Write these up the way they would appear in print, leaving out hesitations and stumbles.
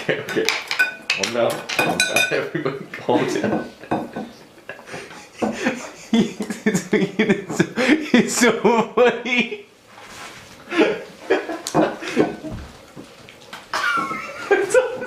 Okay. Calm down. Calm down, everybody. Calm down. It's so funny. It's so funny.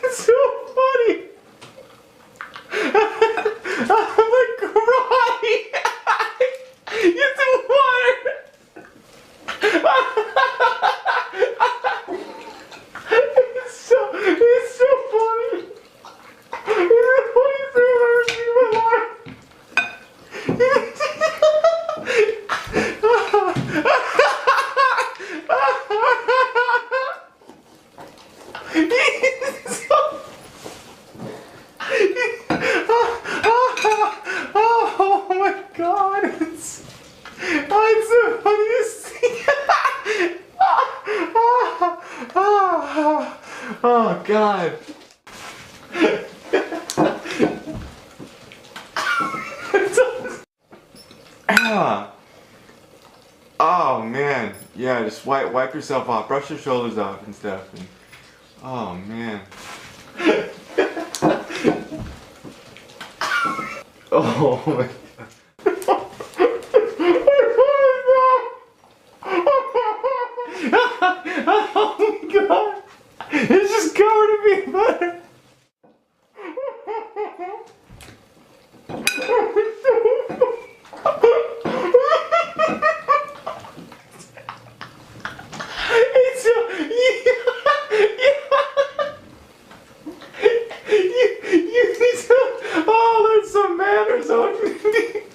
It's so funny. I'm like crying. Get the water. It's so funny. It's the funniest thing I've ever seen in my life. Oh my god, it's the funniest thing. Oh god. Oh man, yeah, just wipe yourself off, brush your shoulders off and stuff. And, oh man. Oh my god. Oh my god. It's just covered in peanut butter.